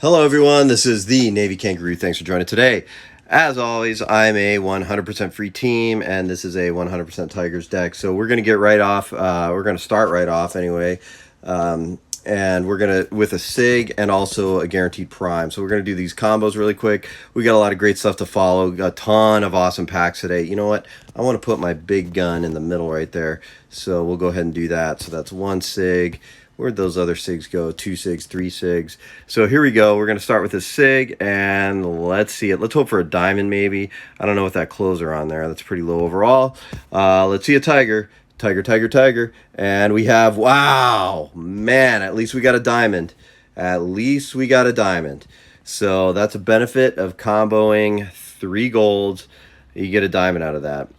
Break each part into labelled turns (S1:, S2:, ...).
S1: Hello, everyone. This is the Navy Kangaroo. Thanks for joining today. As always, I'm a 100% free team, and this is a 100% Tigers deck. So we're going to get right off. We're going to start right off anyway. And we're going to, with a Sig and also a guaranteed prime. So we're going to do these combos really quick. We got a lot of great stuff to follow. A ton of awesome packs today. You know what? I want to put my big gun in the middle right there. So we'll go ahead and do that. So that's one Sig. Where'd those other Sigs go? 2 Sigs, 3 Sigs. So here we go. We're going to start with this Sig, and let's see it. Let's hope for a diamond, maybe. I don't know what that closer on there. That's pretty low overall. Let's see a Tiger. Tiger, Tiger, Tiger. And we have, wow, man, at least we got a diamond. At least we got a diamond. So that's a benefit of comboing 3 golds. You get a diamond out of that.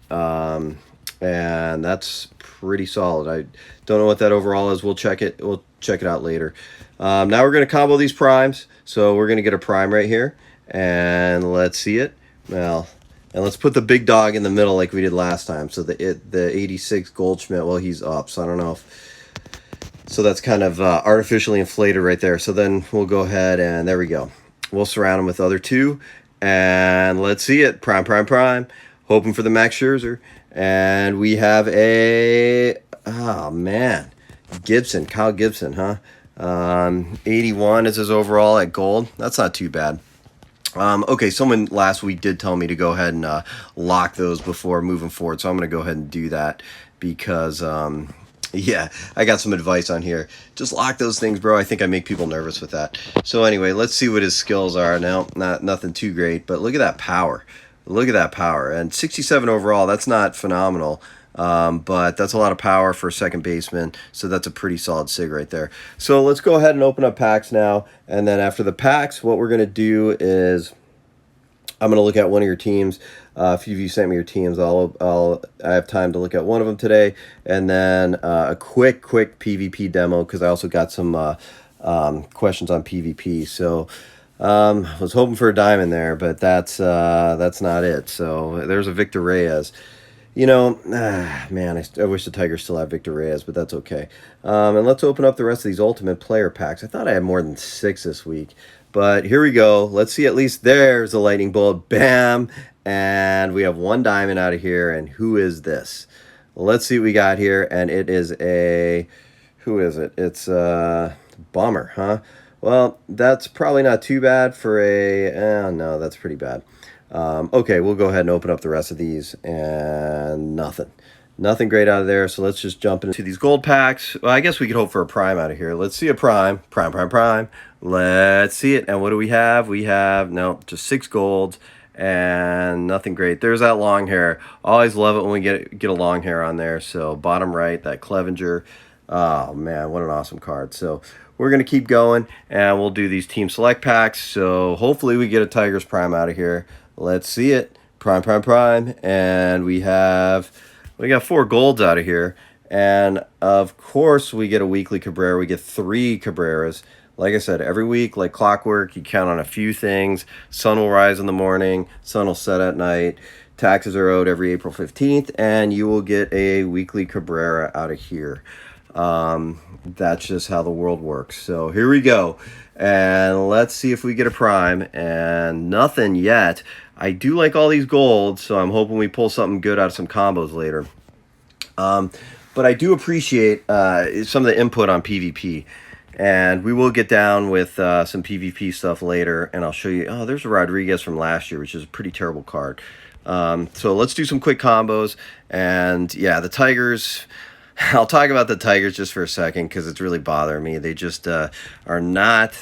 S1: And that's pretty solid. I don't know what that overall is. We'll check it. We'll check it out later. Now we're going to combo these primes. So we're going to get a prime right here. And let's see it. Well, and let's put the big dog in the middle like we did last time. So the 86 Goldschmidt, well, he's up. So I don't know if... So that's kind of artificially inflated right there. So then we'll go ahead and there we go. We'll surround him with the other 2. And let's see it. Prime, prime, prime. Hoping for the Max Scherzer. And we have a, oh man, Gibson, Kyle Gibson, huh? 81 is his overall at gold. That's not too bad. Okay, someone last week did tell me to go ahead and lock those before moving forward. So I'm going to go ahead and do that because, yeah, I got some advice on here. Just lock those things, bro. I think I make people nervous with that. So anyway, let's see what his skills are. Now, nothing too great, but look at that power. Look at that power. And 67 overall, that's not phenomenal. But that's a lot of power for a second baseman. So that's a pretty solid Sig right there. So let's go ahead and open up packs now. And then after the packs, what we're going to do is I'm going to look at one of your teams. A few of you sent me your teams. I have time to look at one of them today. And then a quick PvP demo because I also got some questions on PvP. So... was hoping for a diamond there, but that's not it. So there's a Victor Reyes. You know, man, I wish the Tigers still have Victor Reyes, but that's okay. And let's open up the rest of these Ultimate Player packs. I thought I had more than 6 this week, but here we go. Let's see, at least there's a lightning bolt. Bam! And we have 1 diamond out of here, and who is this? Let's see what we got here, and it is a... Who is it? It's a Bummer, huh? Well, that's probably not too bad for a... no, that's pretty bad. Okay, we'll go ahead and open up the rest of these, and nothing. Nothing great out of there, so let's just jump into these gold packs. Well, I guess we could hope for a prime out of here. Let's see a prime. Prime, prime, prime. Let's see it. And what do we have? We have, no, just 6 golds, and nothing great. There's that long hair. Always love it when we get a long hair on there. So bottom right, that Clevenger. Oh, man, what an awesome card. So... we're going to keep going, and we'll do these team select packs. So hopefully we get a Tigers prime out of here. Let's see it. Prime, prime, prime. And we got 4 golds out of here. And, of course, we get a weekly Cabrera. We get 3 Cabreras. Like I said, every week, like clockwork, you count on a few things. Sun will rise in the morning. Sun will set at night. Taxes are owed every April 15th. And you will get a weekly Cabrera out of here. That's just how the world works. So here we go, and let's see if we get a prime, and nothing yet. I do like all these golds, so I'm hoping we pull something good out of some combos later. But I do appreciate some of the input on PvP, and we will get down with some PvP stuff later, and I'll show you. Oh, there's a Rodriguez from last year, which is a pretty terrible card. So let's do some quick combos, and yeah, the Tigers... I'll talk about the Tigers just for a second because it's really bothering me. They just are not,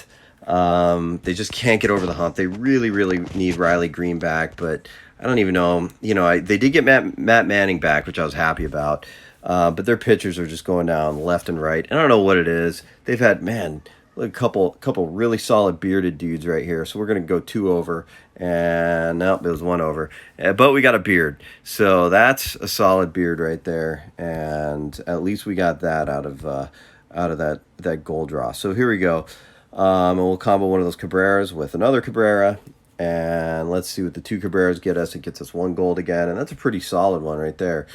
S1: they just can't get over the hump. They really need Riley Green back, but I don't even know. You know, they did get Matt Manning back, which I was happy about, but their pitchers are just going down left and right. I don't know what it is. They've had, man, a couple really solid bearded dudes right here. So we're going to go 2 over, and nope, it was 1 over. But we got a beard. So that's a solid beard right there. And at least we got that out of that gold draw. So here we go. And we'll combo one of those Cabreras with another Cabrera. And let's see what the 2 Cabreras get us. It gets us 1 gold again. And that's a pretty solid one right there.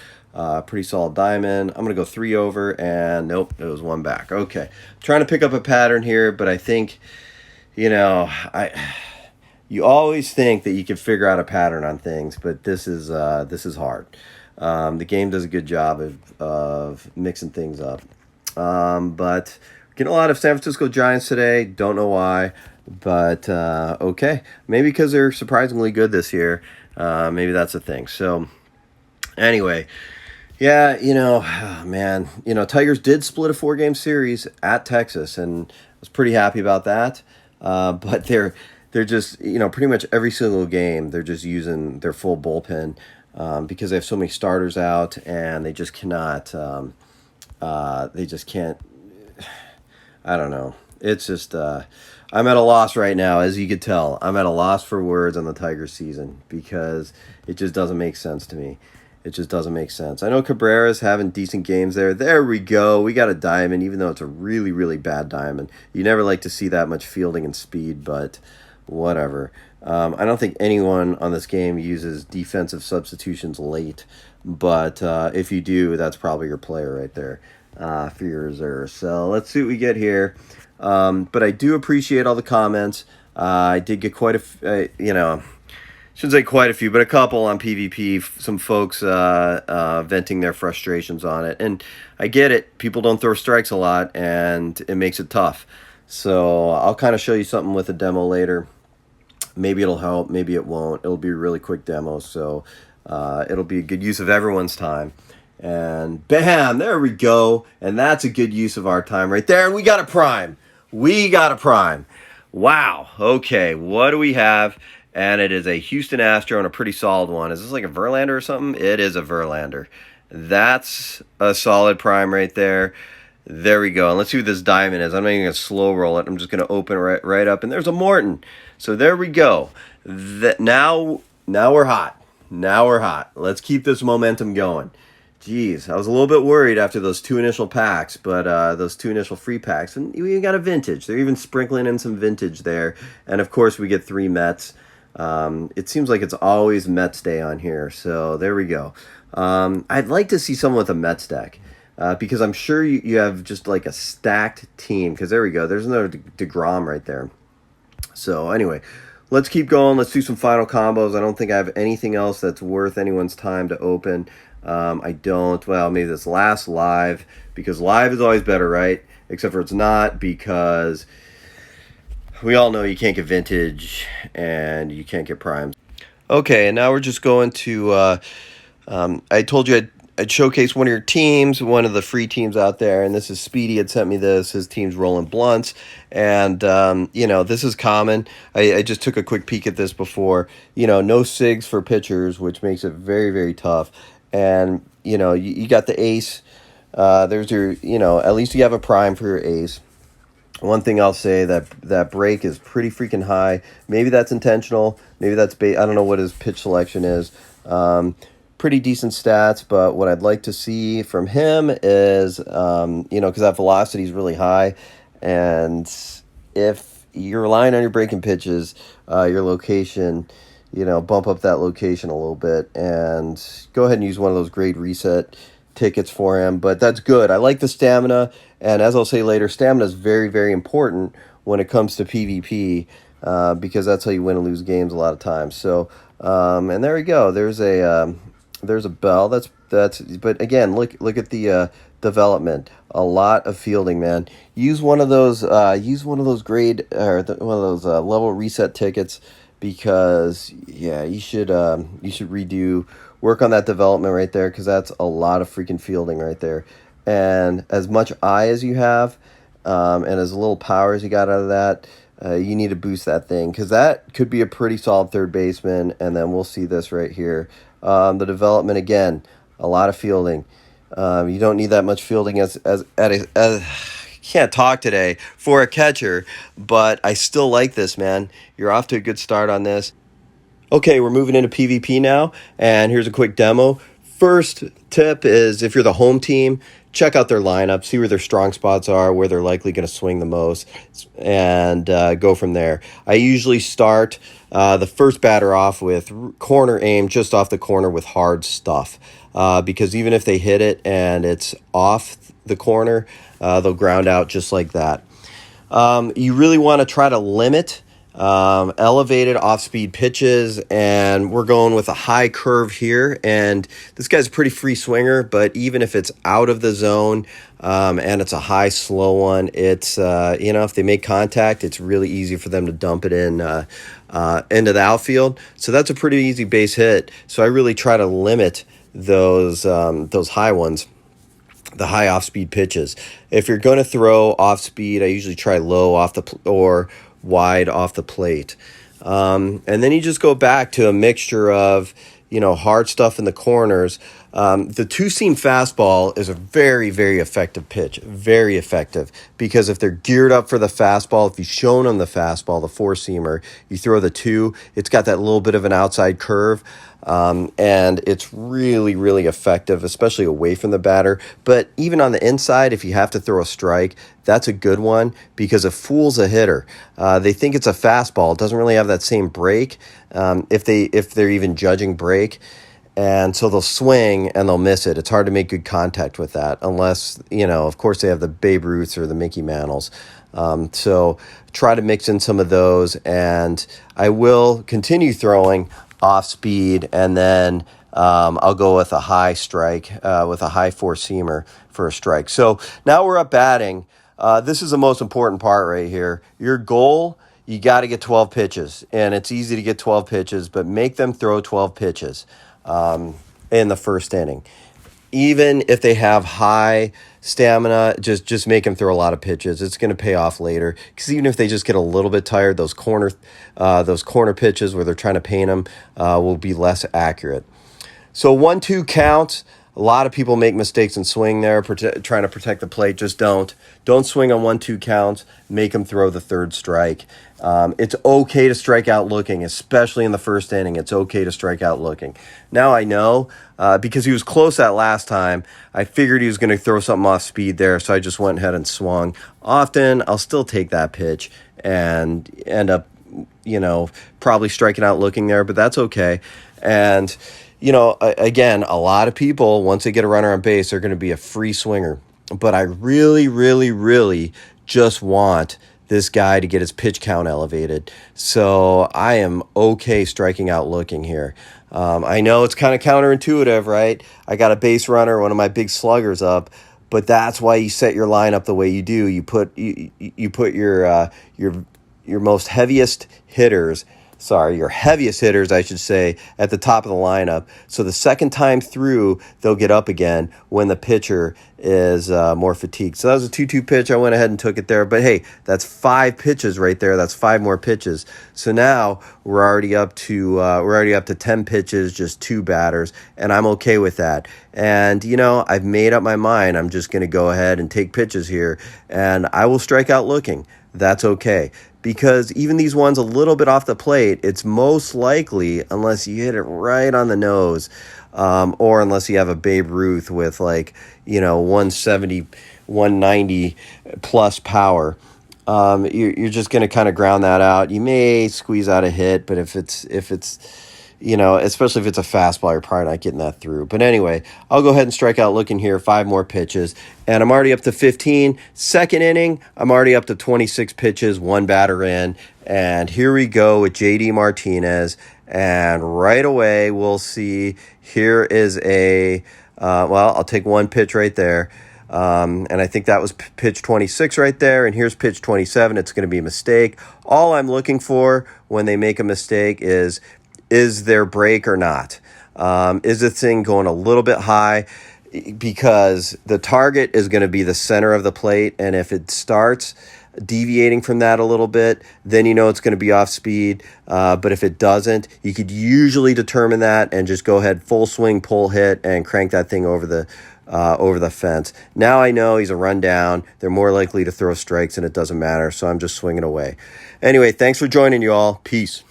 S1: Pretty solid diamond. I'm going to go 3 over, and nope, it was 1 back. Okay. Trying to pick up a pattern here, but I think, you know, you always think that you can figure out a pattern on things, but this is hard. The game does a good job of mixing things up. But getting a lot of San Francisco Giants today. Don't know why, but okay. Maybe because they're surprisingly good this year. Maybe that's a thing. So anyway, yeah, man, Tigers did split a 4-game series at Texas, and I was pretty happy about that. But they're just, pretty much every single game they're just using their full bullpen because they have so many starters out, and they just cannot. They just can't. I don't know. It's just I'm at a loss right now, as you could tell. I'm at a loss for words on the Tigers season because it just doesn't make sense to me. It just doesn't make sense. I know Cabrera's having decent games there. There we go. We got a diamond, even though it's a really, really bad diamond. You never like to see that much fielding and speed, but whatever. I don't think anyone on this game uses defensive substitutions late, but if you do, that's probably your player right there for your reserve. So let's see what we get here. But I do appreciate all the comments. I did get quite shouldn't say quite a few, but a couple on PvP. Some folks venting their frustrations on it, and I get it. People don't throw strikes a lot, and it makes it tough. So I'll kind of show you something with a demo later. Maybe it'll help. Maybe it won't. It'll be a really quick demo, so it'll be a good use of everyone's time. And bam, there we go. And that's a good use of our time right there. And we got a prime. We got a prime. Wow. Okay, what do we have? And it is a Houston Astro and a pretty solid one. Is this like a Verlander or something? It is a Verlander. That's a solid prime right there. There we go. And let's see what this diamond is. I'm not even going to slow roll it. I'm just going to open it right up. And there's a Morton. So there we go. Now we're hot. Now we're hot. Let's keep this momentum going. Jeez, I was a little bit worried after those 2 initial packs, but those 2 initial free packs. And we got a vintage. They're even sprinkling in some vintage there. And, of course, we get 3 Mets. It seems like it's always Mets Day on here, so there we go. I'd like to see someone with a Mets deck, because I'm sure you have just like a stacked team, because there we go. There's another DeGrom right there. So anyway, let's keep going. Let's do some final combos. I don't think I have anything else that's worth anyone's time to open. I don't. Well, maybe this last live, because live is always better, right? Except for it's not, because we all know you can't get vintage and you can't get primes. Okay, and now we're just going to, I told you I'd showcase one of your teams, one of the free teams out there, and this is Speedy had sent me this. His team's rolling blunts, and, this is common. I just took a quick peek at this before. No Sigs for pitchers, which makes it very, very tough. And, you got the ace. There's your, at least you have a prime for your ace. One thing I'll say, that break is pretty freaking high. Maybe that's intentional. Maybe that's I don't know what his pitch selection is. Pretty decent stats, but what I'd like to see from him is, because that velocity is really high, and if you're relying on your breaking pitches, your location, bump up that location a little bit, and go ahead and use one of those grade reset tickets for him. But that's good. I like the stamina, and as I'll say later, stamina is very, very important when it comes to PvP, because that's how you win and lose games a lot of times. So, and there we go. There's a bell. That's. But again, look at the development. A lot of fielding, man. Use one of those. Grade or one of those level reset tickets, because you should work on that development right there, because that's a lot of freaking fielding right there. And as much eye as you have, and as little power as you got out of that, you need to boost that thing, because that could be a pretty solid third baseman. And then we'll see this right here. The development, again, a lot of fielding. You don't need that much fielding as can't talk today for a catcher, but I still like this, man. You're off to a good start on this. Okay, we're moving into PvP now, and here's a quick demo. First tip is, if you're the home team, check out their lineup, see where their strong spots are, where they're likely going to swing the most, and go from there. I usually start the first batter off with corner aim, just off the corner with hard stuff, because even if they hit it and it's off the corner, they'll ground out just like that. You really want to try to limit elevated off-speed pitches, and we're going with a high curve here. And this guy's a pretty free swinger, but even if it's out of the zone and it's a high, slow one, it's if they make contact, it's really easy for them to dump it in into the outfield. So that's a pretty easy base hit. So I really try to limit those high ones, the high off-speed pitches. If you're going to throw off-speed, I usually try low off or wide off the plate. And then you just go back to a mixture of, hard stuff in the corners. The two-seam fastball is a very, very effective pitch. Very effective. Because if they're geared up for the fastball, if you've shown them the fastball, the four-seamer, you throw the two, it's got that little bit of an outside curve. And it's really, really effective, especially away from the batter. But even on the inside, if you have to throw a strike, that's a good one because it fools a hitter. They think it's a fastball. It doesn't really have that same break if they're even judging break. And so they'll swing and they'll miss it. It's hard to make good contact with that unless, of course, they have the Babe Ruths or the Mickey Mantles. So try to mix in some of those. And I will continue throwing off speed, and then I'll go with a high strike, with a high four-seamer for a strike. So now we're up batting. This is the most important part right here. Your goal, you got to get 12 pitches, and it's easy to get 12 pitches, but make them throw 12 pitches in the first inning. Even if they have high stamina, just make them throw a lot of pitches. It's going to pay off later because even if they just get a little bit tired, those corner pitches where they're trying to paint them will be less accurate. So 1-2 counts. A lot of people make mistakes and swing there, trying to protect the plate. Just don't swing on 1-2 counts. Make them throw the third strike. It's okay to strike out looking, especially in the first inning. It's okay to strike out looking. Now I know because he was close that last time. I figured he was going to throw something off speed there, so I just went ahead and swung. Often I'll still take that pitch and end up, probably striking out looking there, but that's okay. And again, a lot of people, once they get a runner on base, they're going to be a free swinger. But I really, really, really just want this guy to get his pitch count elevated. So I am okay striking out looking here. I know it's kind of counterintuitive, right? I got a base runner, one of my big sluggers up, but that's why you set your lineup the way you do. You put your most heaviest hitters. Your heaviest hitters, I should say, at the top of the lineup. So the second time through, they'll get up again when the pitcher is more fatigued. So that was a 2-2 pitch. I went ahead and took it there. But hey, that's 5 pitches right there. That's 5 more pitches. So now we're already up to 10 pitches, just 2 batters, and I'm okay with that. And I've made up my mind. I'm just going to go ahead and take pitches here, and I will strike out looking. That's okay. Because even these ones a little bit off the plate, it's most likely, unless you hit it right on the nose, or unless you have a Babe Ruth with 170, 190 plus power, you're just going to kind of ground that out. You may squeeze out a hit, but if it's especially if it's a fastball, you're probably not getting that through. But anyway, I'll go ahead and strike out looking here, 5 more pitches. And I'm already up to 15. Second inning, I'm already up to 26 pitches, 1 batter in. And here we go with J.D. Martinez. And right away, we'll see, here is I'll take 1 pitch right there. And I think that was pitch 26 right there. And here's pitch 27. It's going to be a mistake. All I'm looking for when they make a mistake is there break or not? Is the thing going a little bit high? Because the target is going to be the center of the plate, and if it starts deviating from that a little bit, then it's going to be off speed. But if it doesn't, you could usually determine that and just go ahead, full swing, pull hit, and crank that thing over the fence. Now I know he's a rundown. They're more likely to throw strikes, and it doesn't matter, so I'm just swinging away. Anyway, thanks for joining, you all. Peace.